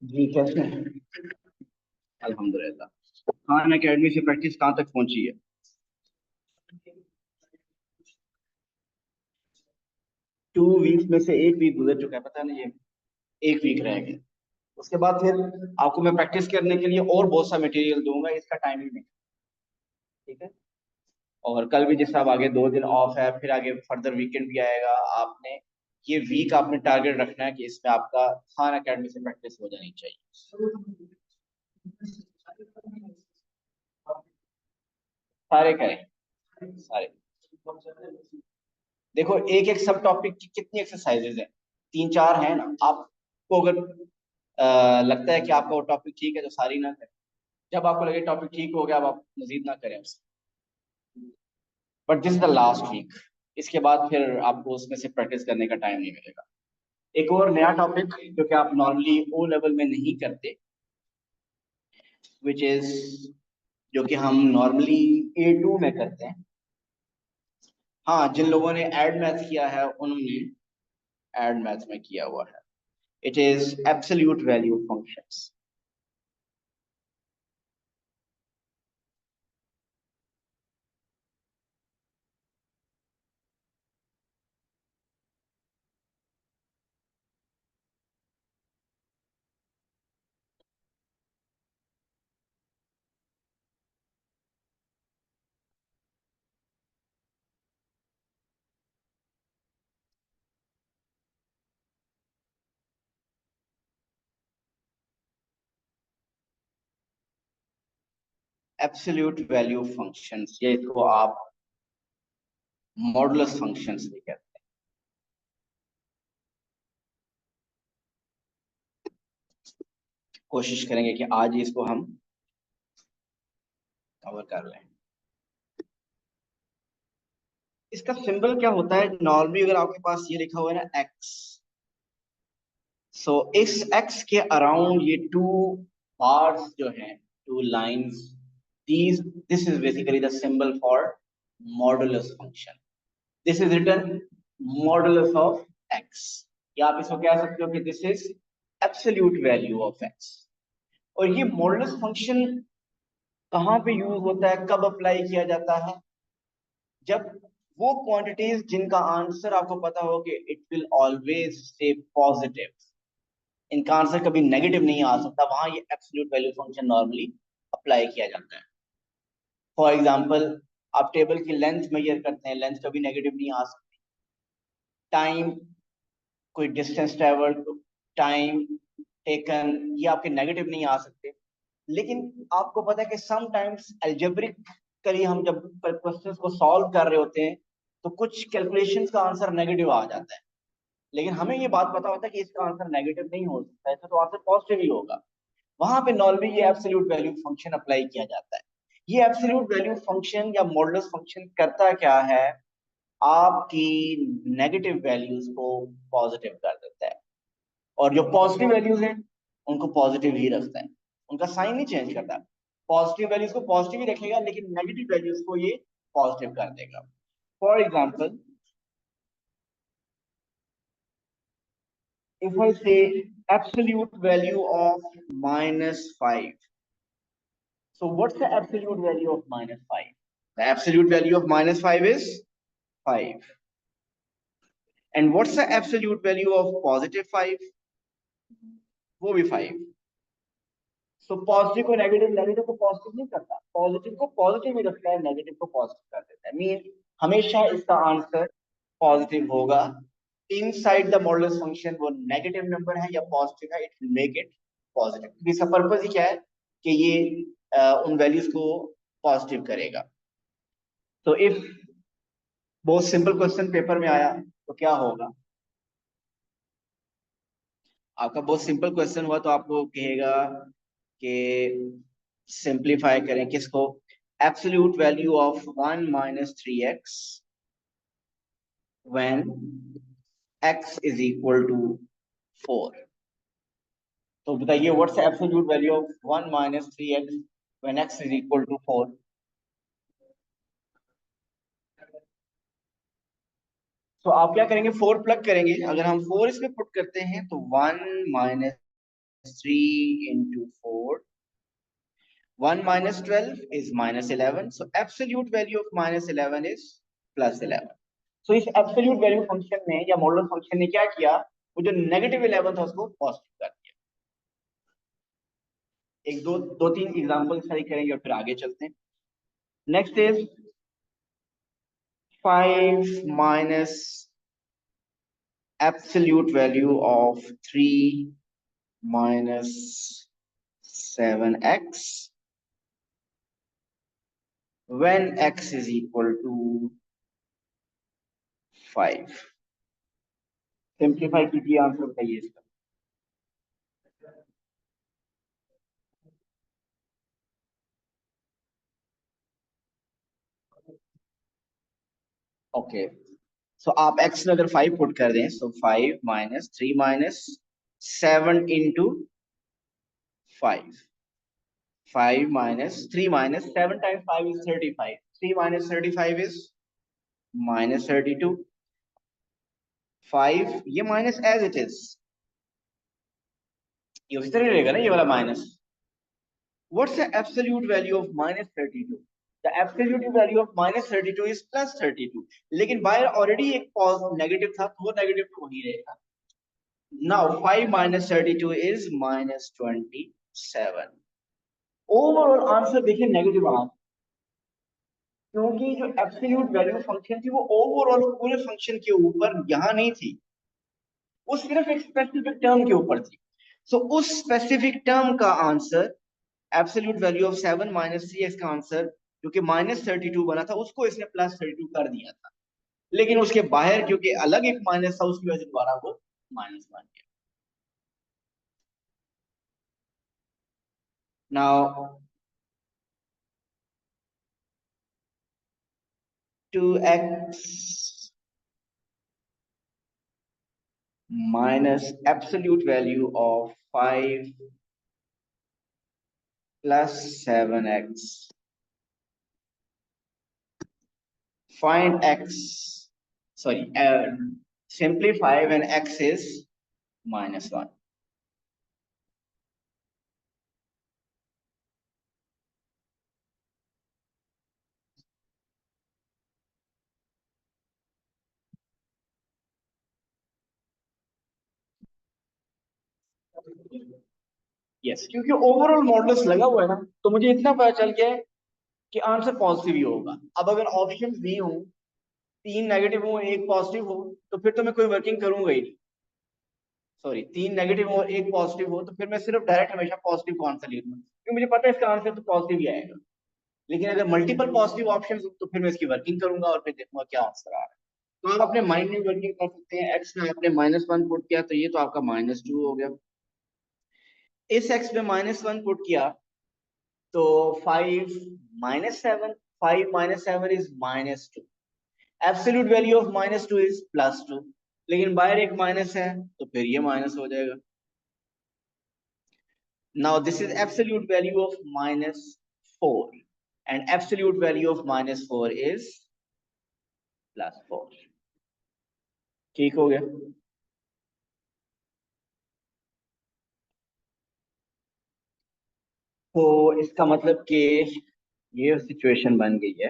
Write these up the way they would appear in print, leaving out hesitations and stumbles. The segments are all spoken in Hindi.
जी कैसे हैं? अल्हम्दुलिल्लाह। खान एकेडमी से प्रैक्टिस कहाँ तक पहुंची है? 2 वीक में से एक वीक गुजर चुका है, पता नहीं, ये एक वीक रह गया। उसके बाद फिर आपको मैं प्रैक्टिस करने के लिए और बहुत सा मटेरियल दूंगा, इसका टाइम ही नहीं। ठीक है। और कल भी जैसे अब आगे 2 दिन ऑफ है, फिर आगे फर्दर वीकेंड भी आएगा। आपने ये वीक आपने टारगेट रखना है कि इसमें आपका खान एकेडमी से प्रैक्टिस हो जानी चाहिए। सारे करें, सारे। देखो, एक एक सब टॉपिक की कितनी एक्सरसाइजेज हैं? 3 4 हैं ना। आपको अगर लगता है कि आपका वो टॉपिक ठीक है तो सारी ना करें। जब आपको लगे टॉपिक ठीक हो गया, अब आप मजीद ना करें उससे। But this is the last week. इसके बाद फिर आपको उसमें से प्रैक्टिस करने का टाइम नहीं मिलेगा। एक और नया टॉपिक जो कि आप नॉर्मली ओ लेवल में नहीं करते, विच इज, जो कि हम नॉर्मली A2 में करते हैं। हाँ, जिन लोगों ने एड मैथ किया है उन्होंने एड मैथ में किया हुआ है। It is absolute value functions. Absolute value functions, ये इसको आप मॉडुलस फंक्शंस भी कहते हैं। कोशिश करेंगे कि आज ही इसको हम कवर कर लें। इसका सिंबल क्या होता है नॉर्मली? अगर आपके पास ये लिखा हुआ है ना एक्स, सो इस एक्स के अराउंड ये 2 बार्स जो हैं, 2 lines, these this is basically the symbol for modulus function. This is written modulus of x, या आप इसको कह सकते हो कि this is absolute value of x। और ये मॉडुलस फंक्शन कहाँ पे यूज होता है, कब अप्लाई किया जाता है? जब वो क्वांटिटीज जिनका आंसर आपको पता हो कि it will always stay positive, इनका आंसर कभी नेगेटिव नहीं आ सकता, वहां ये absolute value function normally apply किया जाता है। फॉर एग्जाम्पल, आप टेबल की लेंथ मेजर करते हैं, लेंथ कभी नेगेटिव नहीं आ सकती। टाइम, कोई डिस्टेंस ट्रेवल, टाइम टेकन, ये आपके नेगेटिव नहीं आ सकते। लेकिन आपको पता है कि समटाइम्स एल्जेब्रिकली हम जब क्वेश्चंस को सॉल्व कर रहे होते हैं तो कुछ कैलकुलेशंस का आंसर नेगेटिव आ जाता है। लेकिन हमें ये बात पता होता है कि इसका आंसर नेगेटिव नहीं हो सकता है, तो आंसर पॉजिटिव ही होगा। वहां पे नॉर्मली ये एब्सोल्यूट वैल्यू फंक्शन अप्लाई किया जाता है। ये एब्सोल्यूट वैल्यू फंक्शन या मॉडुलस फंक्शन करता क्या है? आपकी नेगेटिव वैल्यूज को पॉजिटिव कर देता है, और जो पॉजिटिव वैल्यूज हैं उनको पॉजिटिव ही रखता है। उनका साइन नहीं चेंज करता। पॉजिटिव वैल्यूज को पॉजिटिव ही रखेगा, लेकिन नेगेटिव वैल्यूज को ये पॉजिटिव कर देगा। For example, if I say absolute value of -5, so what's the absolute value of -5? The absolute value of -5 is 5. And what's the absolute value of +5? वो भी 5। सो पॉजिटिव को नेगेटिव, नेगेटिव को पॉजिटिव नहीं करता, पॉजिटिव को पॉजिटिव ही रखता है, नेगेटिव को पॉजिटिव कर देता है। मीन हमेशा इसका आंसर पॉजिटिव होगा। इनसाइड द मॉडुलस फंक्शन वो नेगेटिव नंबर है या पॉजिटिव है, it will make it positive. इसका पर्पज ही क्या है कि ये उन वैल्यूज को पॉजिटिव करेगा। तो इफ बहुत सिंपल क्वेश्चन पेपर में आया तो क्या होगा? आपका बहुत सिंपल क्वेश्चन हुआ तो आपको कहेगा कि सिंप्लीफाई करें किसको? Absolute value of 1 - 3x when x is equal to 4। तो बताइए, what's absolute value of 1 - 3x when x is equal to 4? तो आप क्या करेंगे, 4 प्लग करेंगे। अगर हम 4 इसमें पुट करते हैं तो 1 - 3 into 4. 1 minus 12 is minus 11. So absolute value of minus 11 is plus 11. So इस absolute value function ने या मॉडुलस फंक्शन ने क्या किया, वो जो नेगेटिव 11 था उसको पॉजिटिव कर दिया। एक दो तीन एग्जांपल सही करेंगे और फिर आगे चलते हैं। Next is 5 minus absolute value of 3 minus 7x when x is equal to 5। Simplify कीजिए, आंसर बताइए इसका। ओके, सो आप x में अगर 5 पुट कर दें, सो 5 minus 3 minus 7 into 5। 5 minus 3 minus 7 times 5 is 35। 3 minus 35 is minus 32। 5 ये माइनस एज इट इज, ये उसी तरह रहेगा ना ये वाला minus. What's the absolute value of minus 32? The absolute value of minus 32 is plus 32, लेकिन बाहर ऑलरेडी एक नेगेटिव था तो वो नेगेटिव तो वही रहेगा। Now 5 minus 32 is minus 27। Overall answer देखिए नेगेटिव आ, क्योंकि जो एब्सोल्यूट वैल्यू फंक्शन थी वो ओवरऑल पूरे फंक्शन के ऊपर यहां नहीं थी, वो सिर्फ एक स्पेसिफिक टर्म के ऊपर थी। सो उस स्पेसिफिक टर्म का answer absolute value of 7 minus 3x का आंसर जो कि minus 32 बना था उसको इसने प्लस 32 कर दिया था, लेकिन उसके बाहर क्योंकि अलग एक माइनस था उसकी वजह से दोबारा वो माइनस बन गया। Now 2x minus absolute value of 5 plus 7x. Find x, sorry, simplify when x is minus 1. Yes, क्योंकि ओवरऑल मॉडल्स लगा हुआ है ना, तो मुझे इतना पता चल गया है कि आंसर पॉजिटिव ही होगा। अब अगर ऑप्शंस भी हों, 3 नेगेटिव हो 1 पॉजिटिव हो, तो फिर तो मैं कोई वर्किंग करूंगा ही नहीं। सॉरी, 3 नेगेटिव हो 1 पॉजिटिव हो तो फिर मैं सिर्फ डायरेक्ट हमेशा पॉजिटिव को आंसर लिखूंगा, क्योंकि मुझे पता है इसका आंसर तो पॉजिटिव ही आएगा। लेकिन अगर मल्टीपल पॉजिटिव ऑप्शन हो तो फिर मैं इसकी वर्किंग करूंगा और फिर देखूंगा क्या आंसर आ रहा है। तो आप अपने माइंड में वर्किंग कर सकते हैं। एक्स में आपने -1 पुट किया तो ये तो आपका -2 हो गया। इस एक्स में -1 पुट किया तो 5 -7, 5 -7 is -2। Absolute value of -2 is +2, लेकिन बाहर एक माइनस है तो फिर ये माइनस हो जाएगा। Now this is absolute value of -4 and absolute value of -4 is +4। ठीक हो गया। तो इसका मतलब कि ये सिचुएशन बन गई है।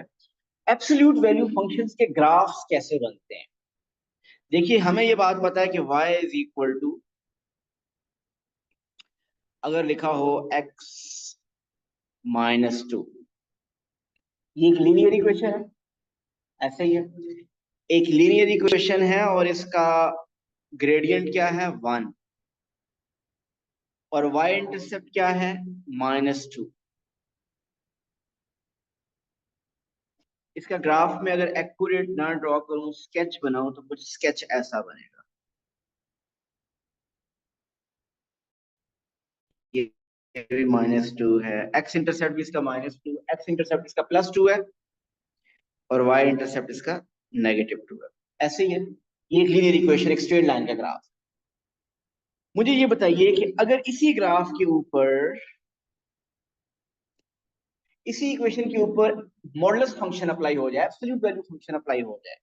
एब्सोल्यूट वैल्यू फंक्शंस के ग्राफ्स कैसे बनते हैं? देखिए, हमें ये बात पता है कि y इज इक्वल टू, अगर लिखा हो x -2, ये एक लीनियर इक्वेशन है, ऐसे ही है, एक लीनियर इक्वेशन है और इसका ग्रेडियंट क्या है 1 और y इंटरसेप्ट क्या है -2। इसका ग्राफ में अगर एक्यूरेट ना ड्रॉ करूं, स्केच बनाऊं, तो कुछ स्केच ऐसा बनेगा। ये भी -2 है, x इंटरसेप्ट भी इसका -2, x इंटरसेप्ट इसका +2 है और y इंटरसेप्ट इसका -2 है। ऐसे ही है, ये एक लीनियर इक्वेशन, एक स्ट्रेट लाइन का ग्राफ। मुझे ये बताइए कि अगर इसी ग्राफ के ऊपर, इसी इक्वेशन के ऊपर मॉडुलस फंक्शन अप्लाई हो जाए, एब्सोल्यूट वैल्यू फंक्शन अप्लाई हो जाए,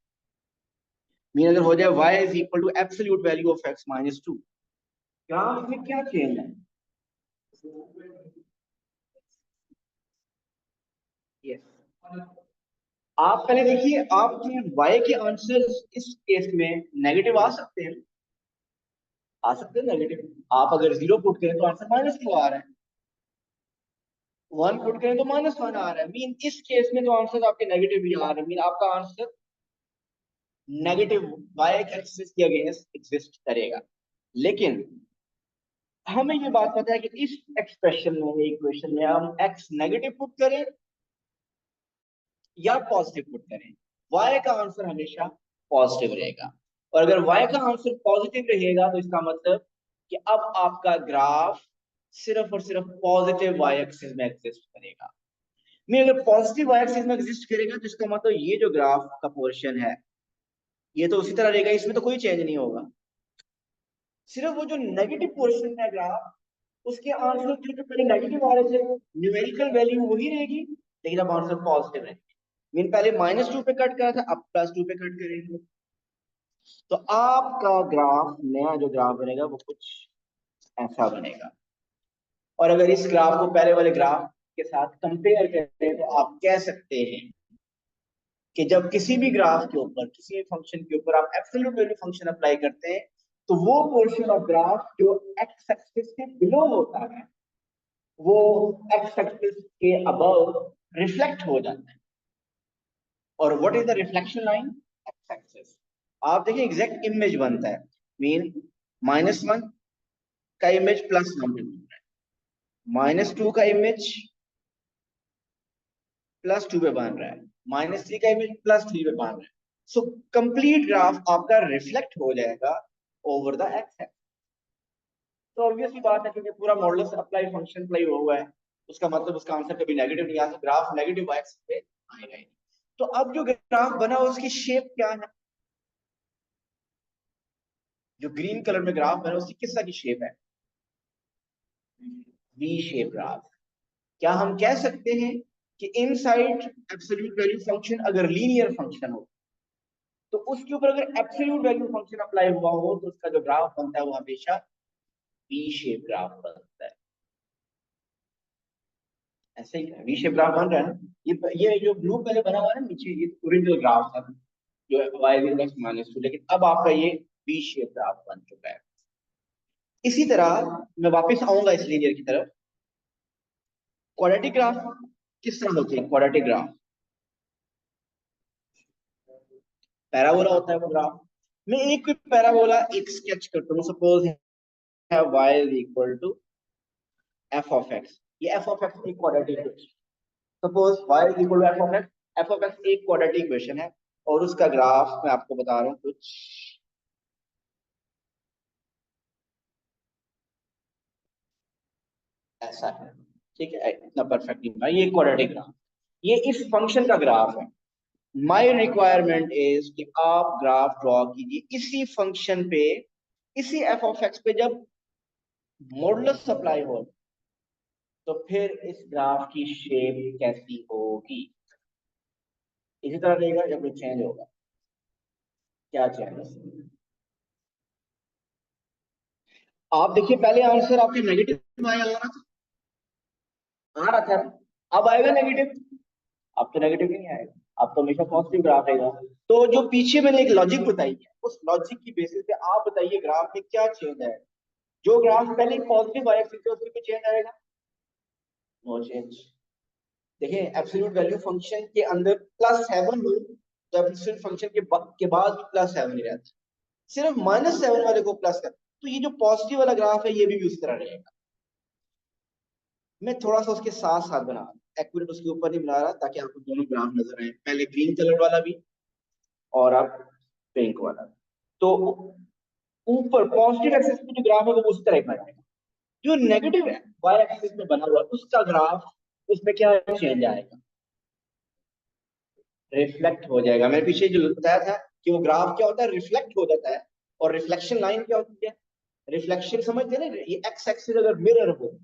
मीन अगर हो जाए y is equal to absolute value of x -2, graph में क्या चेंज है? यस, आप पहले देखिए आपके y के आंसर इस केस में नेगेटिव आ सकते हैं, आ सकते हैं नेगेटिव। आप अगर 0 पुट करें तो आंसर -2 आ रहा है, 1 पुट करें तो -1 आ रहा है। मीन इस केस में तो आंसर आपके नेगेटिव ही आ रहे हैं, मीन आपका आंसर नेगेटिव y एक्सिस के अगेंस्ट एग्जिस्ट करेगा। लेकिन हमें ये बात पता है कि इस एक्सप्रेशन में, इक्वेशन में हम x नेगेटिव पुट करें या पॉजिटिव पुट करें, y का आंसर हमेशा पॉजिटिव रहेगा। और अगर y का आंसर पॉजिटिव रहेगा तो इसका मतलब कि अब आपका ग्राफ सिर्फ और सिर्फ पॉजिटिव y एक्सिस में एग्जिस्ट करेगा। मैं अगर पॉजिटिव y एक्सिस में एग्जिस्ट करेगा तो इसका मतलब ये जो ग्राफ का पोर्शन है ये तो उसी तरह रहेगा, इसमें तो कोई चेंज नहीं होगा। सिर्फ वो जो नेगेटिव पोर्शन है ग्राफ, उसके आंसर जो पहले नेगेटिव आ रहे थे न्यूमेरिकल वैल्यू वही रहेगी, लेकिन अब आंसर पॉजिटिव रहेगी। मीन पहले -2 पे कट करा था, अब +2 पे कट करेंगे। तो आपका ग्राफ, नया जो ग्राफ बनेगा वो कुछ ऐसा बनेगा। और अगर इस ग्राफ को पहले वाले ग्राफ के साथ कंपेयर करें तो आप कह सकते हैं कि जब किसी भी ग्राफ के ऊपर, किसी भी फंक्शन के ऊपर आप एब्सोल्यूट वैल्यू फंक्शन अप्लाई करते हैं तो वो पोर्शन ऑफ ग्राफ जो एक्स एक्सिस के बिलो होता है वो एक्स एक्सिस के अबव रिफ्लेक्ट हो जाता है। और what is the reflection line? X axis. आप देखिए एग्जैक्ट इमेज बनता है, मीन -1 का इमेज +1 पे बन रहा है, -2 का इमेज +2 पे बन रहा है, -3 का इमेज +3 पे बन रहा है। सो कंप्लीट ग्राफ आपका रिफ्लेक्ट हो जाएगा ओवर द एक्स एक्सिस। तो ऑब्वियस सी बात है, क्योंकि पूरा मॉडुलस अप्लाई फंक्शन अप्लाई हुआ है, उसका मतलब उसका आंसर कभी नेगेटिव नहीं आ सकता, ग्राफ नेगेटिव एक्स पे आएगा ही नहीं। तो अब जो ग्राफ बना उसकी शेप क्या है? जो ग्रीन कलर में ग्राफ बना उसकी किस तरह की शेप है? V shape graph. क्या हम कह सकते हैं कि इनसाइड एब्सोल्यूट वैल्यू फंक्शन अगर लीनियर फंक्शन हो तो उसके ऊपर अगर एब्सोल्यूट वैल्यू फंक्शन अप्लाई हुआ हो तो उसका जो ग्राफ बनता है वो हमेशा वी शेप ग्राफ बनता है। ऐसे ही वी शेप ग्राफ बन रहा है ना, ये जो ब्लू पहले बना हुआ है ना नीचे, ये ओरिजिनल ग्राफ था जो y -2, लेकिन अब आपका ये वी शेप ग्राफ बन चुका है। इसी तरह मैं वापस आऊंगा इस लीनियर की तरफ। क्वाड्रेटिक ग्राफ किस तरह होते हैं? क्वाड्रेटिक ग्राफ पैराबोला होता है वो ग्राफ। मैं एक पैराबोला एक स्केच करता हूँ, सपोज है y is equal to f of x. ये एफ ऑफ एक्स एक quadratic equation, suppose y is equal to f of x. F of x एक क्वाड्रेटिक इक्वेशन है और उसका ग्राफ मैं आपको बता रहा हूँ कुछ ऐसा है। ठीक है, इतना परफेक्ट नहीं, ये क्वाड्रेटिक ग्राफ, ये इस फंक्शन का ग्राफ है। माई रिक्वायरमेंट इज कि आप ग्राफ ड्रॉ कीजिए इसी फंक्शन पे, इसी एफ ऑफ एक्स पे जब मॉडुलस अप्लाई हो तो फिर इस ग्राफ की शेप कैसी होगी? इसी तरह रहेगा या कुछ चेंज होगा? क्या चेंज? आप देखिए पहले आंसर आपके नेगेटिव आया आ रहा था, आ रहा था, अब आएगा नेगेटिव। अब तो नेगेटिव नहीं आएगा, अब तो हमेशा पॉजिटिव ग्राफ आएगा। तो जो पीछे मैंने एक लॉजिक बताई है उस लॉजिक की बेसिस पे आप बताइए ग्राफ में क्या चेंज है। जो ग्राफ पहले पॉजिटिव आया फिर उसमें कुछ चेंज आएगा? No change. देखिए एब्सोल्यूट वैल्यू फंक्शन के अंदर +7 हो तो एब्सोल्यूट फंक्शन के बाद भी +7 ही रहता है, सिर्फ -7 वाले को प्लस कर। तो ये जो पॉजिटिव वाला ग्राफ है ये भी उस तरह रहेगा। मैं थोड़ा सा उसके साथ साथ बना रहा हूँ, एक्यूरेट उसके ऊपर नहीं बना रहा ताकि आपको दोनों ग्राफ नजर आए, पहले ग्रीन कलर वाला भी और अब पिंक वाला। तो ऊपर पॉजिटिव एक्सिस पे जो ग्राफ है वो उस तरह बनाएगा, जो नेगेटिव है वाई एक्सिस में बना हुआ उसका ग्राफ, उसमें क्या चेंज आएगा? रिफ्लेक्ट हो जाएगा। मैंने पीछे जो बताया था कि वो ग्राफ क्या होता है, रिफ्लेक्ट हो जाता है। और रिफ्लेक्शन लाइन क्या होती है? रिफ्लेक्शन समझते हैं ना, ये एक्स एक्सिस अगर मिरर हो,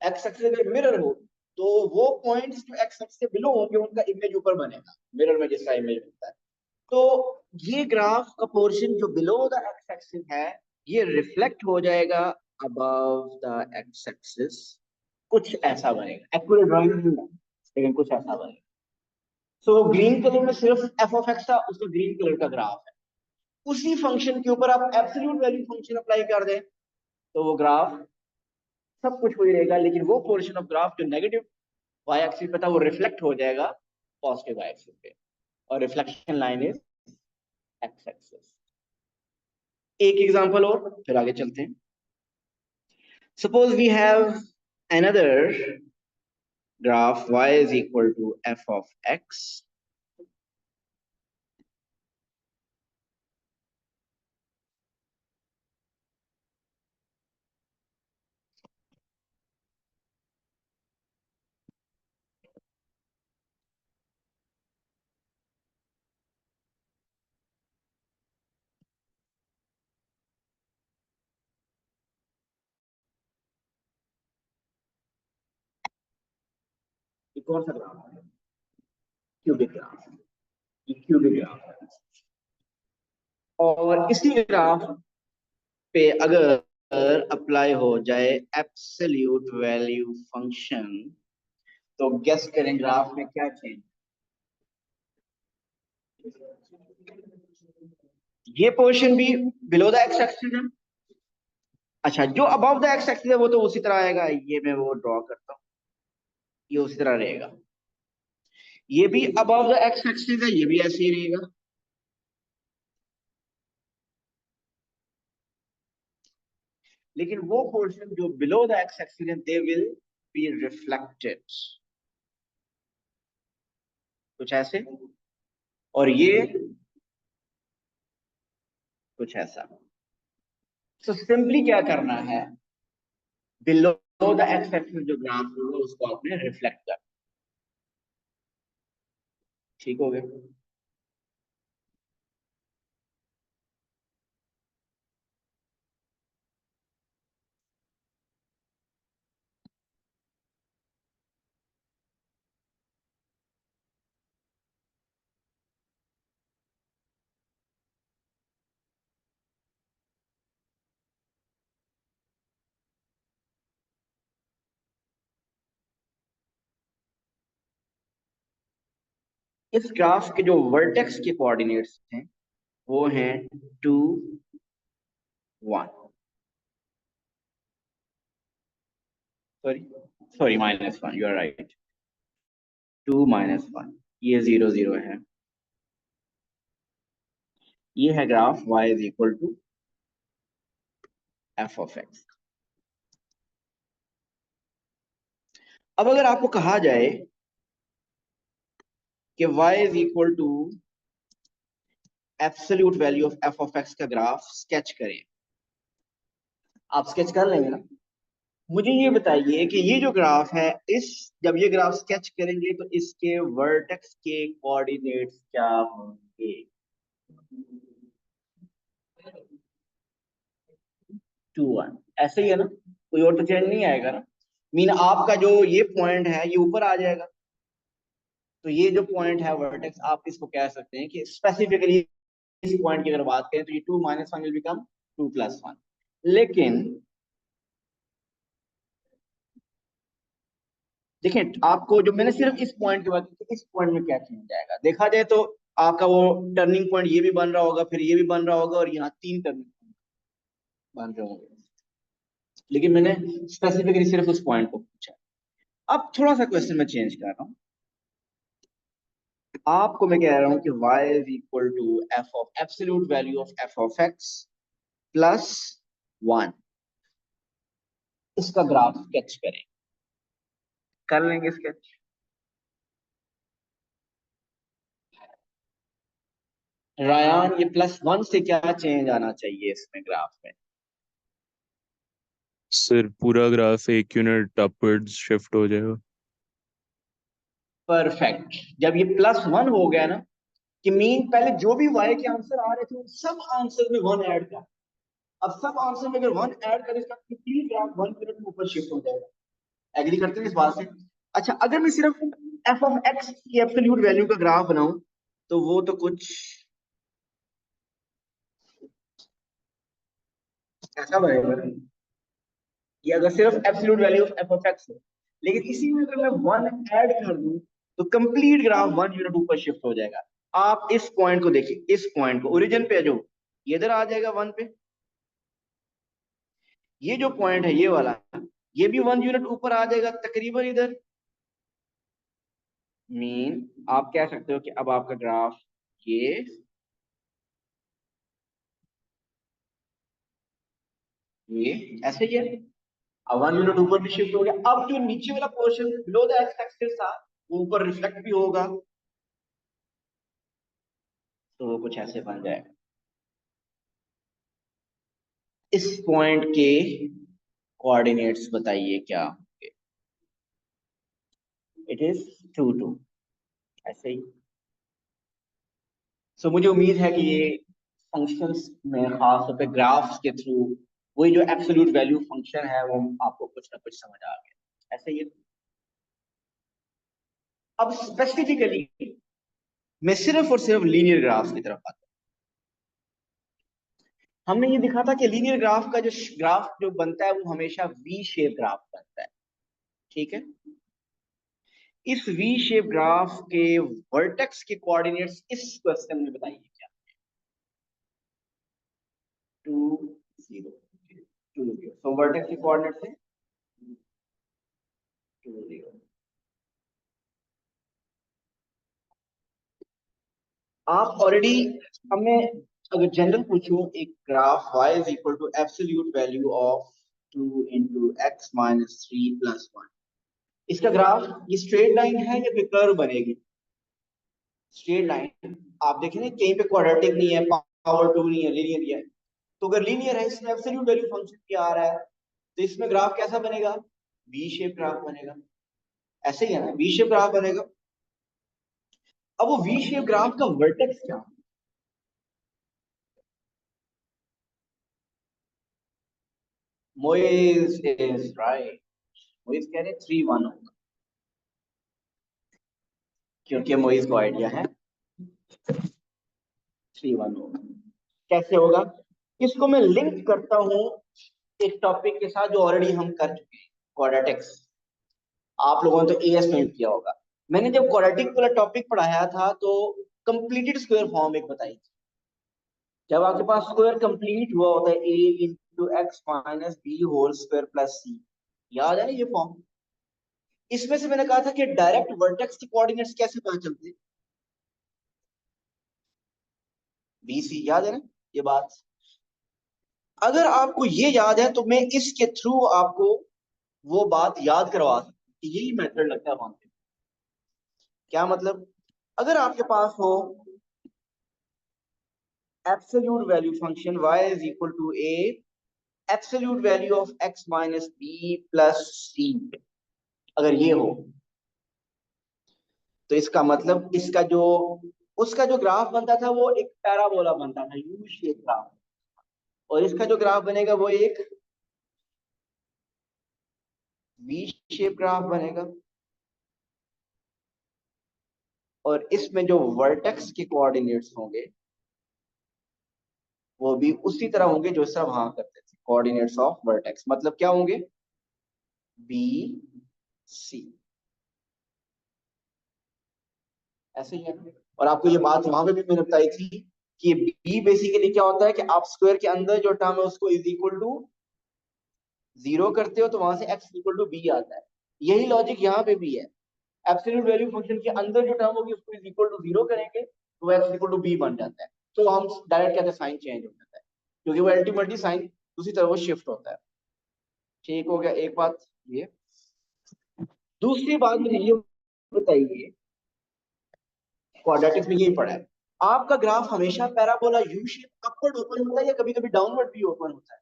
एक्स एक्सिस अगर मिरर हो तो वो पॉइंट्स जो एक्स एक्सिस से बिलो होंगे उनका इमेज ऊपर बनेगा, मिरर में जिसका इमेज बनता है। तो ये ग्राफ का पोर्शन जो बिलो द एक्स एक्सिस है ये रिफ्लेक्ट हो जाएगा अबव द एक्स एक्सिस, कुछ ऐसा बनेगा, एक्यूरेट ड्राइंग नहीं है, लेकिन कुछ ऐसा बनेगा। सो ग्रीन कलर में सिर्फ एफ ऑफ एक्स था, उसका ग्रीन कलर का ग्राफ है। उसी फंक्शन के ऊपर आप एब्सोल्यूट वैल्यू फंक्शन अप्लाई कर दें तो वो ग्राफ सब कुछ वही रहेगा, लेकिन वो पोर्शन ऑफ ग्राफ जो नेगेटिव वाई एक्सिस पे था वो रिफ्लेक्ट हो जाएगा पॉजिटिव वाई एक्सिस पे, और reflection line is x axis. एक एग्जांपल और फिर आगे चलते हैं। Suppose we have another graph y is equal to f of x ये कौन सा ग्राफ है? क्यूबिक ग्राफ, ये क्यूबिक ग्राफ है। और इसी ग्राफ पे अगर अप्लाई हो जाए एब्सोल्यूट वैल्यू फंक्शन, तो गेस करें ग्राफ में क्या चेंज। ये पोर्शन भी बिलो द एक्स एक्सिस है। अच्छा, जो अबव द एक्स एक्सिस है वो तो उसी तरह आएगा, ये मैं वो ड्रॉ करता हूँ, ये उसी तरह रहेगा। ये भी अबव द एक्स एक्सिस है, ये भी ऐसे ही रहेगा। लेकिन वो पोर्शन जो बिलो द एक्स एक्सिस है दे विल बी रिफ्लेक्टेड, कुछ ऐसे, और ये कुछ ऐसा। तो सिंपली क्या करना है, बिलो द एक्स एक्सिस जो ग्राफ होगा उसको आपने रिफ्लेक्ट कर, ठीक हो गया। इस ग्राफ के जो वर्टेक्स के कोऑर्डिनेट्स हैं वो हैं 2 1, sorry sorry -1, you are right, 2 - 1, ये 0 0 है। ये है graph y is equal to f of x. अब अगर आपको कहा जाए कि y is equal to absolute value of f of x का ग्राफ स्केच करें, आप स्केच कर लेंगे ना? मुझे ये बताइए कि ये जो ग्राफ है, इस जब ये ग्राफ स्केच करेंगे तो इसके वर्टेक्स के कोऑर्डिनेट्स क्या होंगे? 2 1, ऐसे ही है ना, कोई और तो चेंज नहीं आएगा ना। मीन आपका जो ये पॉइंट है ये ऊपर आ जाएगा, तो ये जो पॉइंट है वर्टेक्स, आप इसको कह सकते हैं कि स्पेसिफिकली इस पॉइंट की अगर बात करें तो ये 2 - 1 विल बिकम 2 + 1। लेकिन देखिए, आपको जो मैंने सिर्फ इस पॉइंट की बात की, इस पॉइंट में क्या चेंज आएगा देखा जाए तो आपका वो टर्निंग पॉइंट ये भी बन रहा होगा, फिर ये भी बन रहा होगा, और यहाँ 3 टर्निंग पॉइंट बन रहे होंगे। लेकिन मैंने स्पेसिफिकली सिर्फ उस पॉइंट को पूछा। अब थोड़ा सा क्वेश्चन में चेंज कर रहा हूँ, आपको मैं कह रहा हूँ कि y is equal to f of absolute value of f of x plus 1, इसका ग्राफ स्केच करें। कर लेंगे स्केच। रायान, ये +1 से क्या चेंज आना चाहिए इसमें ग्राफ में? सर पूरा ग्राफ एक यूनिट अपवर्ड्स शिफ्ट हो जाएगा। परफेक्ट। जब ये +1 हो गया ना, कि मीन पहले जो भी y के आंसर आ रहे थे उन सब आंसर में 1 ऐड कर, अब सब आंसर में अगर 1 ऐड करें इसका कंप्लीट ग्राफ 1 यूनिट में ऊपर शिफ्ट हो जाएगा। एग्री करते हैं इस बात से? अच्छा, अगर मैं सिर्फ एफ ऑफ एक्स की एब्सोल्यूट वैल्यू का ग्राफ बनाऊं तो वो तो कुछ ऐसा बनेगा। ये अगर सिर्फ absolute value of f of x हो, लेकिन इसी में अगर मैं 1 ऐड कर दूं तो कंप्लीट ग्राफ 1 यूनिट ऊपर शिफ्ट हो जाएगा। आप इस पॉइंट को देखिए, इस पॉइंट को ओरिजिन पे जो ये इधर आ जाएगा 1 पे, ये जो पॉइंट है ये वाला, ये भी 1 यूनिट ऊपर आ जाएगा तकरीबन इधर। मीन आप कह सकते हो कि अब आपका ग्राफ ये ऐसे ही है। अब 1 यूनिट ऊपर भी शिफ्ट हो गया। अब जो नीचे वाला portion below the x axis था वो ऊपर रिफ्लेक्ट भी होगा, तो वो कुछ ऐसे बन जाएगा। इस पॉइंट के कोऑर्डिनेट्स बताइए क्या होंगे। इट इज 2 2, ऐसे ही। सो मुझे उम्मीद है कि ये फंक्शंस में खास तौर पे ग्राफ्स के थ्रू वही जो एब्सोल्यूट वैल्यू फंक्शन है वो आपको कुछ ना कुछ समझ आ गया, ऐसे ही। अब स्पेसिफिकली मैं सिर्फ और सिर्फ लीनियर ग्राफ्स की तरफ आता हूं। हमने ये दिखा था कि लीनियर ग्राफ का जो ग्राफ जो बनता है वो हमेशा वी शेप ग्राफ बनता है, ठीक है। इस वी शेप ग्राफ के वर्टेक्स के कोऑर्डिनेट्स इस क्वेश्चन में बताइए क्या। 2 0 2 0। सो वर्टेक्स के कोऑर्डिनेट्स है 2 0। आप ऑलरेडी, हमें अगर जनरल पूछूं एक graph y is equal to absolute value of 2 into x minus 3 plus 1, इसका ग्राफ ये स्ट्रेट लाइन है या फिर कर्व बनेगी। Straight line. आप देखें ना कहीं पे क्वाड्रेटिक नहीं है, पावर 2 नहीं है, लीनियर है। तो अगर लीनियर है, इसमें एब्सोल्यूट वैल्यू फंक्शन क्या आ रहा है, तो इसमें ग्राफ कैसा बनेगा, वी शेप ग्राफ बनेगा। ऐसे ही है ना, वी शेप ग्राफ बनेगा। अब वो वी शेप ग्राफ का वर्टेक्स क्या, मोइज इज राइट। मोइज कह रहे 3 1 होगा, क्योंकि मोइज को आइडिया है 3 1 होगा। कैसे होगा, इसको मैं लिंक करता हूं एक टॉपिक के साथ जो ऑलरेडी हम कर चुके हैं, क्वाड्रेटिक्स। आप लोगों ने तो एएस में किया होगा। मैंने जब क्वाड्रेटिक वाला टॉपिक पढ़ाया था तो कंप्लीटेड स्क्वायर फॉर्म एक बताई थी। जब आपके पास स्क्वायर कंप्लीट हुआ होता है a into x minus b whole square plus c, याद है ना ये फॉर्म। इसमें से मैंने कहा था कि डायरेक्ट वर्टेक्स के कोऑर्डिनेट्स कैसे पता चलते हैं, बी सी, याद है ना ये बात। अगर आपको ये याद है तो मैं इसके थ्रू आपको वो बात याद करवा सकता हूं कि यही मेथड लगता है वहां पे। क्या मतलब, अगर आपके पास हो absolute value function y is equal to a absolute value of x minus b plus c, अगर ये हो तो इसका मतलब इसका जो उसका जो ग्राफ बनता था वो एक पैराबोला बनता था, यू शेप ग्राफ। और इसका जो ग्राफ बनेगा वो एक वी शेप ग्राफ बनेगा। और इसमें जो वर्टेक्स के कोऑर्डिनेट्स होंगे वो भी उसी तरह होंगे जो सब वहां करते थे, कोऑर्डिनेट्स ऑफ वर्टेक्स मतलब क्या होंगे, बी सी, ऐसे ही है। और आपको ये बात वहां पे भी मैंने बताई थी कि बी बेसिकली क्या होता है कि आप स्क्वायर के अंदर जो टर्म है उसको इज इक्वल टू 0 करते हो तो वहां से x इक्वल टू बी आता है। यही लॉजिक यहाँ पे भी है। एब्सोल्यूट वैल्यू फंक्शन के अंदर जो टर्म होगी उसको इज इक्वल टू 0 करेंगे तो x इक्वल टू बी बन जाता है। तो हम डायरेक्ट कहते हैं साइन चेंज हो जाता है, क्योंकि वो अल्टीमेटली साइन दूसरी तरफ वो शिफ्ट होता है। ठीक हो गया एक बात ये। दूसरी बात मुझे ये बताइए, क्वाड्रेटिक्स में यही पढ़ा है, आपका ग्राफ हमेशा parabola U shape upward open होता है या कभी कभी डाउनवर्ड भी ओपन होता है।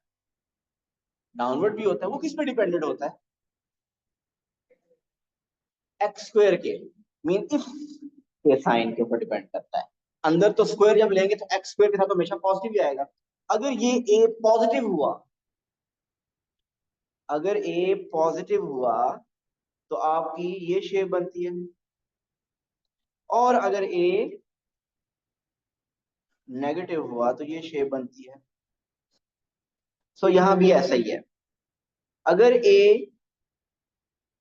डाउनवर्ड भी होता है, वो किस पे डिपेंडेंट होता है, एक्स स्क्वायर के, मीन इफ के साइन के ऊपर डिपेंड करता है। अंदर तो स्क्वायर जब लेंगे तो एक्स स्क्वायर के साथ हमेशा पॉजिटिव ही आएगा। अगर ये ए पॉजिटिव हुआ, अगर ए पॉजिटिव हुआ तो आपकी ये शेप बनती है, और अगर ए नेगेटिव हुआ तो ये शेप बनती है। सो यहां भी ऐसा ही है, अगर ए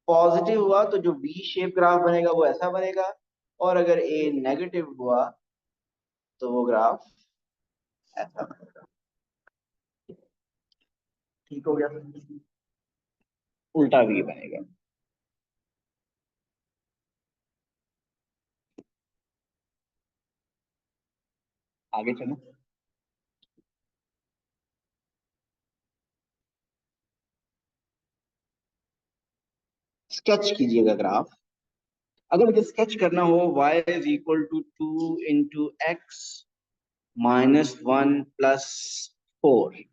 पॉजिटिव हुआ तो जो वी शेप ग्राफ बनेगा वो ऐसा बनेगा, और अगर ए नेगेटिव हुआ तो वो ग्राफ ऐसा बनेगा। ठीक हो गया, उल्टा वी बनेगा। आगे चलो, स्केच कीजिएगा ग्राफ। अगर मुझे स्केच करना हो y is equal to 2 × x -1 + 4,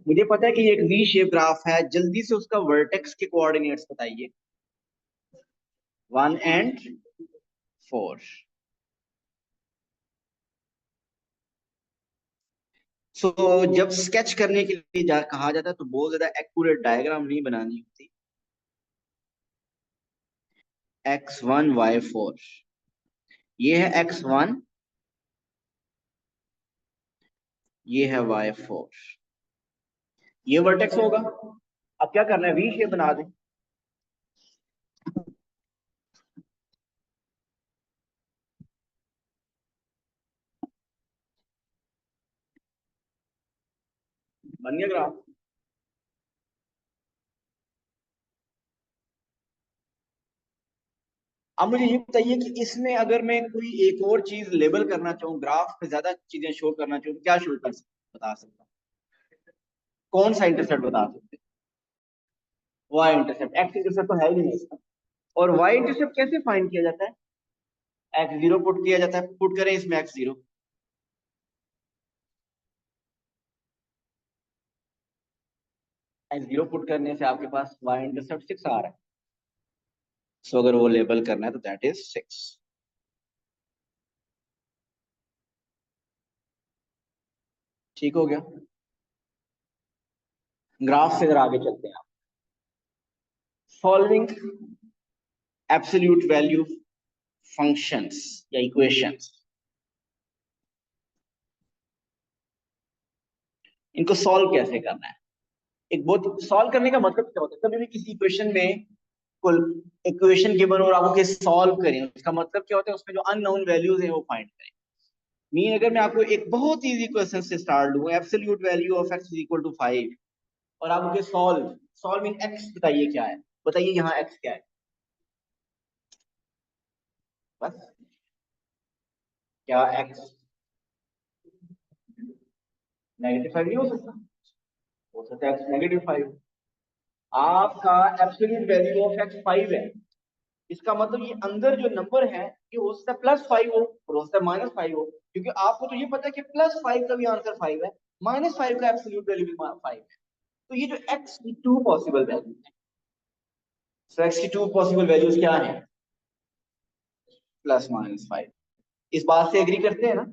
मुझे पता है कि ये एक वी शेप ग्राफ है, जल्दी से उसका वर्टेक्स के कोऑर्डिनेट्स बताइए। 1 और 4। सो जब स्केच करने के लिए कहा जाता है तो बहुत ज्यादा एक्यूरेट डायग्राम नहीं बनानी होती। x1 y4, ये है x1, ये है y4, ये वर्टेक्स होगा। अब क्या करना है, वी शेप बना दें। बन गया ग्राफ। अब मुझे ये बताइए कि इसमें अगर मैं कोई एक और चीज लेबल करना चाहूँ, ग्राफ पे ज्यादा चीजें शो करना चाहूँ, तो क्या शो कर सकता, बता सकता हूँ? कौन सा इंटरसेप्ट बता सकते हैं? Y intercept. एक्स इंटरसेप्ट तो है ही नहीं इसका। और वाई इंटरसेप्ट कैसे फाइंड किया जाता है? x0 पुट किया जाता है, पुट करें इसमें x0। x0 पुट करने से आपके पास y इंटरसेप्ट 6 आ रहा है। सो अगर वो लेबल करना है तो दैट इज 6। ठीक हो गया। ग्राफ से अगर आगे चलते हैं आप, सॉल्विंग एब्सोल्यूट वैल्यू फंक्शंस या इक्वेशंस, इनको सॉल्व कैसे करना है? एक बहुत सॉल्व करने का मतलब क्या होता है, कभी भी किसी इक्वेशन में कुल इक्वेशन गिवन और आपको सॉल्व करें, उसका मतलब क्या होता है, उसमें जो अननोन वैल्यूज है वो फाइंड करें। मीन अगर मैं आपको एक बहुत इजी क्वेश्चन से स्टार्ट लूं, absolute value of x is equal to 5, और आप मुझे सॉल्व सॉल्व मीन x बताइए क्या है, बताइए यहाँ x क्या है, बस। क्या x -5 नहीं हो सकता? हो सकता है x -5। आपका एब्सोल्यूट वैल्यू ऑफ x 5 है, इसका मतलब ये अंदर जो नंबर है ये हो सकता है +5 हो और हो सकता है -5 हो, क्योंकि आपको तो ये पता है कि +5 का भी आंसर 5 है, -5 का एब्सोल्यूट वैल्यू भी 5 है। तो ये जो x की 2 पॉसिबल वैल्यू है, सो x की 2 पॉसिबल वैल्यूज क्या है? +-5। इस बात से एग्री करते हैं ना?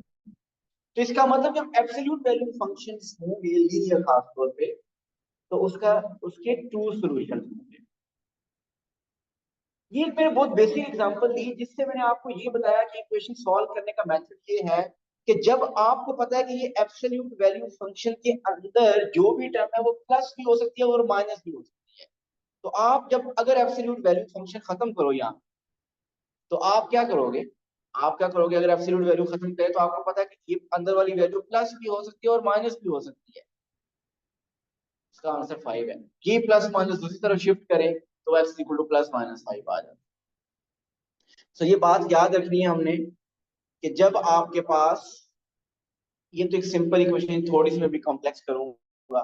तो इसका मतलब जब एब्सोल्यूट वैल्यू फंक्शंस होंगे लीनियर खास तौर पे, तो उसका उसके 2 सॉल्यूशन होंगे। ये एक मैंने बहुत बेसिक एग्जांपल दी जिससे मैंने आपको ये बताया कि इक्वेशन सॉल्व करने का मेथड ये है कि जब आपको पता है कि ये एब्सोल्यूट वैल्यू फंक्शन के अंदर जो भी टर्म है वो प्लस भी हो सकती है और माइनस भी हो सकती है, तो आप जब अगर एब्सोल्यूट वैल्यू फंक्शन खत्म करो यहाँ, तो आप क्या करोगे? आप क्या करोगे अगर एब्सोल्यूट वैल्यू खत्म करें, तो आपको पता है कि ये अंदर वाली वैल्यू प्लस भी हो सकती है और माइनस भी हो सकती है। इसका आंसर 5 है। ये प्लस माइनस दूसरी तरफ शिफ्ट करें तो x इक्वल टू +-5 आ जाता है। तो ये बात याद रखनी है हमने कि जब आपके पास, ये तो एक सिंपल इक्वेशन, थोड़ी सी मैं भी कॉम्प्लेक्स करूंगा,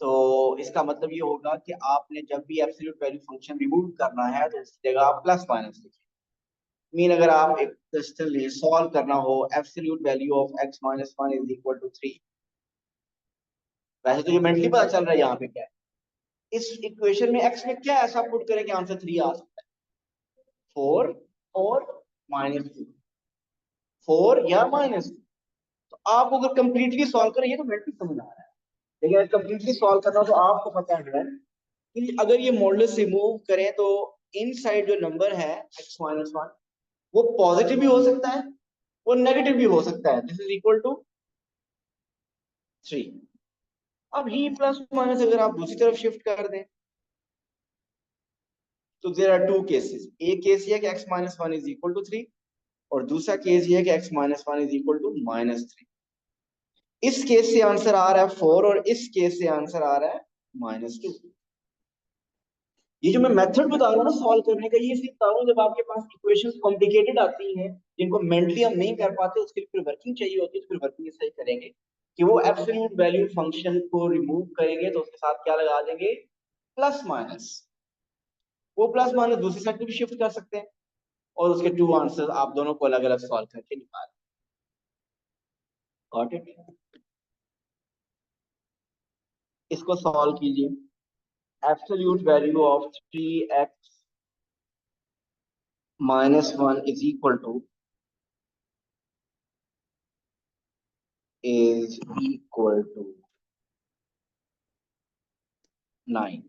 तो इसका मतलब ये होगा कि आपने जब भी एब्सोल्यूट वैल्यू फंक्शन रिमूव करना है तो उसकी जगह आप प्लस माइनस लिखिए। मीन अगर आप एक क्वेश्चन लिए सॉल्व करना हो, absolute value of x-1 is equal to 3, वैसे तो ये मेंटली पता चल रहा है यहाँ पे क्या है, इस इक्वेशन में x में क्या ऐसा पुट करें कि आंसर 3 आ सकता है? 4 और -2, 4 या -2। तो आप अगर कंप्लीटली सॉल्व करें, ये तो मेंटली समझ आ रहा है, लेकिन अगर कंप्लीटली सॉल्व करना हो तो आपको पता है कि अगर ये मॉडुलस रिमूव करें तो इनसाइड जो नंबर है x-1 वो पॉजिटिव भी हो सकता है और नेगेटिव भी हो सकता है। This is equal to 3। अब ही प्लस माइनस अगर आप दूसरी तरफ शिफ्ट कर दें, तो देयर आर टू केसेस, एक केस ये है कि x minus one is equal to three, और दूसरा केस ये है कि x minus one is equal to minus three. इस केस से आंसर आ रहा है फोर, और इस केस से आंसर आ रहा है माइनस टू। ये जो मैं मेथड बता रहा हूँ ना सॉल्व करने का, ये इसलिए बता रहा हूँ जब आपके पास इक्वेशंस कॉम्प्लिकेटेड आती हैं जिनको मेंटली हम नहीं कर पाते, उसके लिए फिर वर्किंग चाहिए होती है, तो फिर वर्किंग इस सही करेंगे कि वो एब्सोल्यूट वैल्यू फंक्शन को रिमूव करेंगे, तो उसके साथ क्या लगा देंगे, प्लस माइनस। वो प्लस माइनस दूसरी साइड पे भी शिफ्ट कर सकते हैं, और उसके टू आंसर आप दोनों को अलग अलग सॉल्व करके निकाल। Got it? इसको सॉल्व कीजिए। Absolute value of three x minus one is equal to is equal to 9.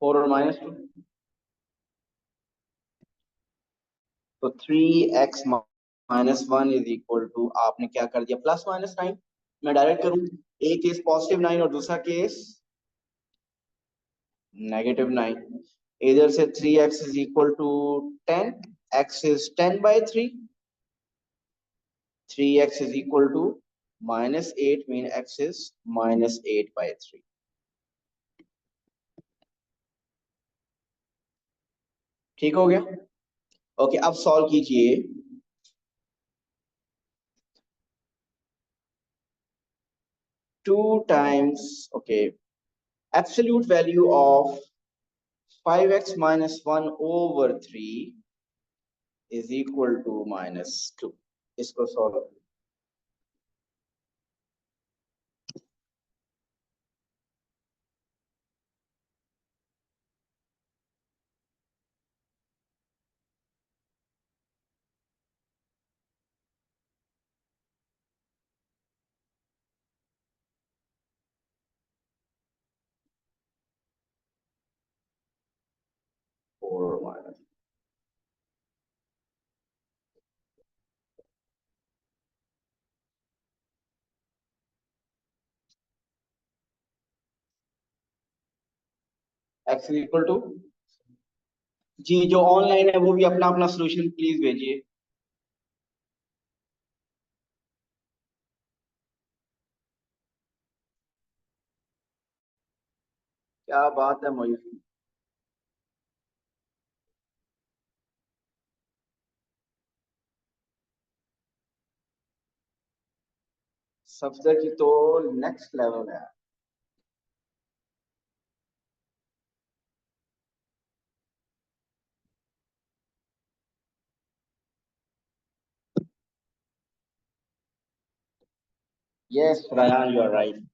Four और माइनस टू, तो three x minus one is equal to, आपने क्या कर दिया, प्लस माइनस नाइन। मैं डायरेक्ट करूं, एक केस पॉजिटिव नाइन और दूसरा केस नेगेटिव नाइन। इधर से three x is equal to ten, x is ten by three, three x is equal to minus eight, mean x is minus eight by three. ठीक हो गया? ओके, अब सॉल्व कीजिए। Two times, okay, absolute value of 5x minus 1 over 3 is equal to minus 2. इसको solve, four minus x equal to, जी जो ऑनलाइन है वो भी अपना अपना सोल्यूशन प्लीज भेजिए। क्या बात है मोहित, सब्जेक्ट की तो नेक्स्ट लेवल है। Yes Ryan, you are right.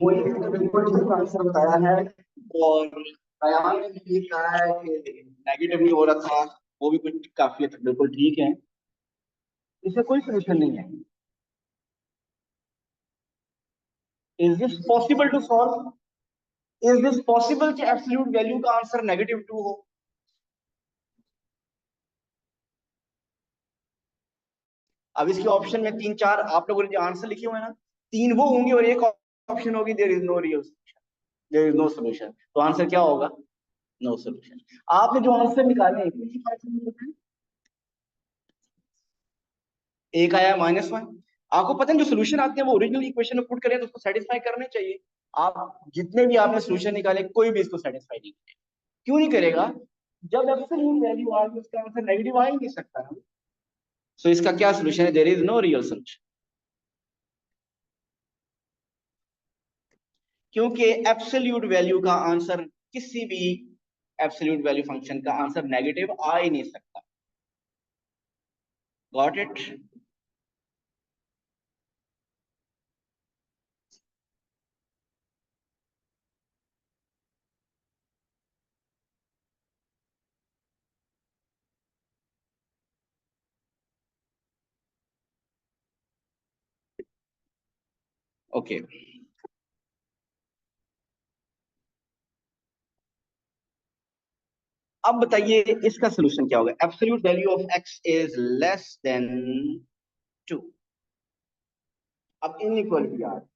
Mohit ने बिल्कुल ठीक आंसर बताया है, और रयान ने भी कहा है कि नेगेटिव नहीं हो रहा था। वो भी कुछ काफी हद तक बिल्कुल ठीक है, इसमें कोई सोल्यूशन नहीं है। Is this possible to solve? Is this possible कि एब्सोल्यूट वैल्यू का आंसर -2 हो? अब इसके ऑप्शन में 3 4 आप लोगों ने जो आंसर लिखे हुए हैं ना, 3 वो होंगे और एक ऑप्शन होगी there is no real solution, there is no solution. तो आंसर क्या होगा? No solution. आपने जो आंसर निकाले हैं किसी पार्ट में होता है? एक आया -1। आपको पता है जो सोल्यूशन आते हैं वो ओरिजिनल इक्वेशन में पुट करें तो उसको सेटिस्फाई करने चाहिए। आप जितने भी आपने सोल्यूशन निकाले कोई भी इसको सेटिस्फाई नहीं करेगा। क्यों नहीं करेगा? जब एब्सोल्यूट वैल्यू आ गई उसका आंसर नेगेटिव आ ही नहीं सकता ना। सो इसका क्या सोल्यूशन है? There is no real solution. क्योंकि एब्सोल्यूट वैल्यू का आंसर किसी भी एब्सोल्यूट वैल्यू फंक्शन का आंसर नेगेटिव आ ही नहीं सकता। Got it? ओके, अब बताइए इसका सोल्यूशन क्या होगा? Absolute value of x is less than 2। अब इनइक्वालिटी आ रही।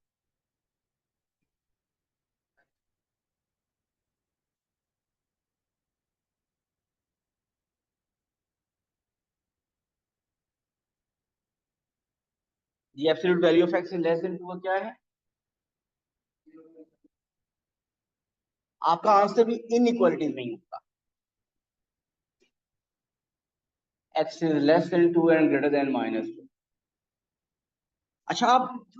जी, absolute value of x is less than 2 का क्या है? आपका आंसर भी इनइक्वालिटीज में ही होगा। X is less than 2 and greater than -2। अच्छा,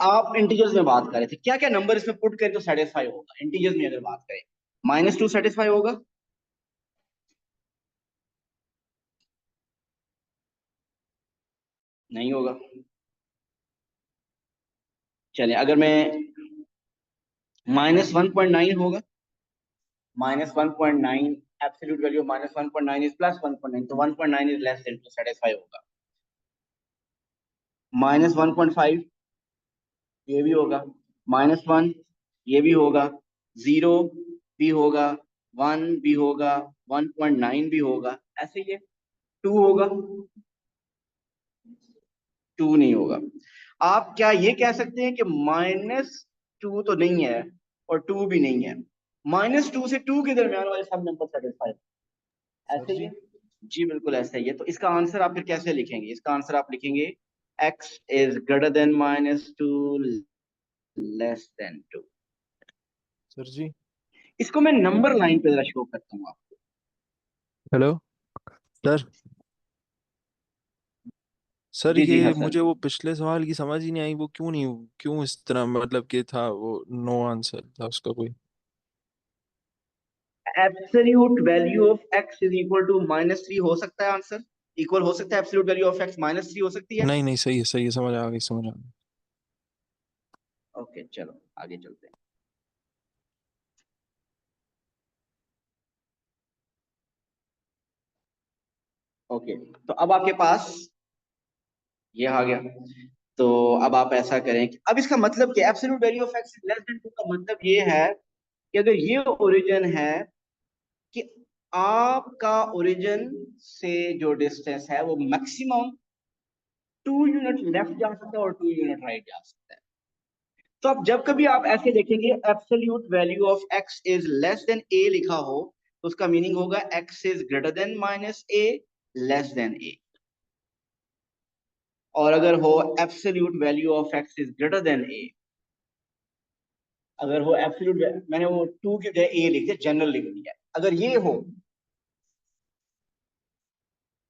आप इंटीजर्स में बात कर रहे थे, क्या क्या नंबर इसमें पुट करें तो सेटिस्फाई होगा? इंटीजर्स में अगर बात करें, -2 सेटिस्फाई होगा? नहीं होगा। चलिए, अगर मैं -1.9 होगा? -1.9, एब्सोल्यूट वैल्यू -1.9 इज +1.9, तो 1.9 इज लेस देन 2 सेटिस्फाई होगा। -1.5 ये भी होगा, -1 ये भी होगा, 0 भी होगा, 1 भी होगा, 1.9 भी होगा, ऐसे ही है। 2 होगा? 2 नहीं होगा। आप क्या ये कह सकते हैं कि -2 तो नहीं है और 2 भी नहीं है, -2 से 2 के दरमियान वाले सब नंबर सेटिस्फाई, सर ऐसे ही जी। है? जी बिल्कुल ऐसा ही है। तो इसका आंसर आप फिर कैसे लिखेंगे? इसका आंसर आप लिखेंगे x is greater than -2 less than 2। Sir जी। इसको मैं नंबर लाइन पे जरा शो करता हूँ आपको। Hello sir. सर जी जी ये हसन। मुझे वो पिछले सवाल की समझ ही नहीं आई, वो क्यों नहीं, क्यों इस तरह, मतलब कि था वो नो आंसर था उसका कोई। Absolute value of x is equal to -3 हो सकता है आंसर? इक्वल हो सकता है एब्सोल्यूट वैल्यू ऑफ x -3 हो सकती है? नहीं नहीं, सही है, समझ आ गई, समझ आ गई। ओके चलो आगे चलते हैं। ओके, तो अब आपके पास ये आ गया। तो अब आप ऐसा करें कि अब इसका मतलब क्या? Absolute value of x less than 2 का मतलब ये है कि अगर ये ओरिजिन है कि आपका ओरिजिन से जो डिस्टेंस है वो मैक्सिमम 2 यूनिट लेफ्ट जा सकता है और 2 यूनिट राइट जा सकता है। तो अब जब कभी आप ऐसे देखेंगे absolute value of x is less then a लिखा हो, तो उसका मीनिंग होगा x is greater then -a less than a। और अगर हो absolute value of x is greater then a, अगर वो एब्सोल्यूट, मैंने वो 2 की जगह a लिख दिया, जनरल लिख दिया, अगर ये हो,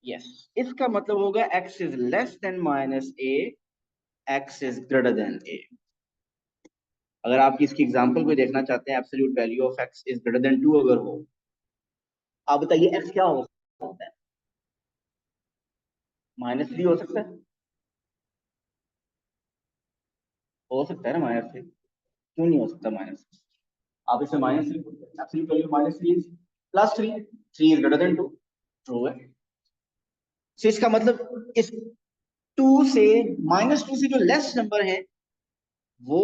यस, इसका मतलब होगा x is less then -a, x is greater then a। अगर आप इसकी एग्जांपल को देखना चाहते हैं, absolute value of x is greater than 2 अगर हो, आप बताइए x क्या हो सकता है? -3 हो सकता है? हो सकता है ना -3? क्यों नहीं हो सकता -3? आप इसे -3, absolute value -3 +3, 3 is greater than 2, true है। सो इसका मतलब इस 2 से -2 से जो लेस नंबर है वो,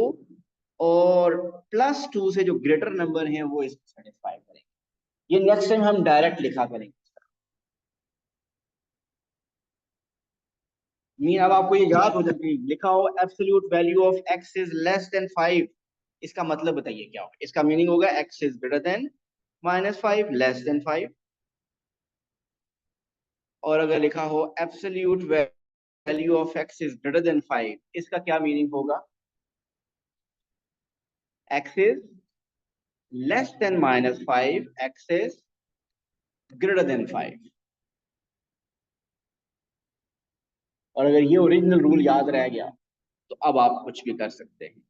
और +2 से जो ग्रेटर नंबर है वो इसको सेटिस्फाई करेंगे। ये नेक्स्ट टाइम हम डायरेक्ट लिखा करेंगे। मीन अब आपको ये याद हो जाती है, लिखा हो absolute value of x is less then 5, इसका मतलब बताइए क्या होगा? इसका मीनिंग होगा x is greater then -5, less than 5। और अगर लिखा हो absolute value of x is greater then 5, इसका क्या मीनिंग होगा? x is less then -5, x is greater then 5। और अगर ये ओरिजिनल रूल याद रह गया तो अब आप कुछ भी कर सकते हैं।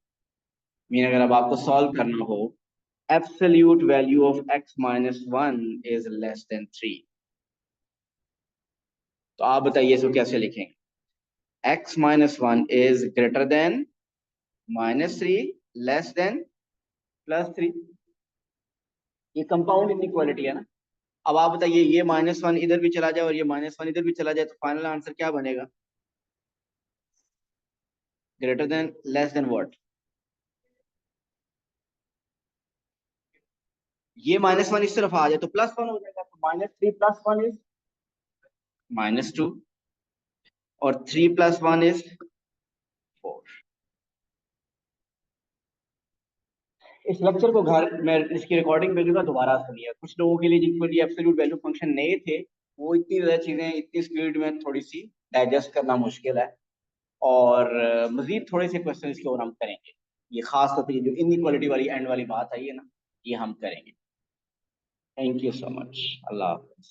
मीन अगर अब आपको सॉल्व करना हो, absolute value of x -1 is less then 3, तो आप बताइए इसको कैसे लिखेंगे? x -1 is greater then -3 less than +3। ये कंपाउंड इनइक्वालिटी है ना। अब आप बताइए, ये -1 इधर भी चला जाए और ये -1 इधर भी चला जाए तो फाइनल आंसर क्या बनेगा? Greater than less than what? ये -1 इस तरफ आ जाए तो +1 हो जाएगा, तो -3 + 1 इज -2 और 3 + 1 इज 4। इस लेक्चर को घर में इसकी रिकॉर्डिंग भेजूंगा, दोबारा सुनिए। कुछ लोगों के लिए जिनको ये एब्सोल्यूट वैल्यू फंक्शन नए थे, वो इतनी ज्यादा चीजें इतनी स्पीड में थोड़ी सी डाइजेस्ट करना मुश्किल है। और मजीद थोड़े से क्वेश्चन इसके और हम करेंगे। ये खास तौर पर जो इनइक्वालिटी वाली एंड वाली बात आई है ना, ये हम करेंगे। Thank you so much. Allah Hafiz.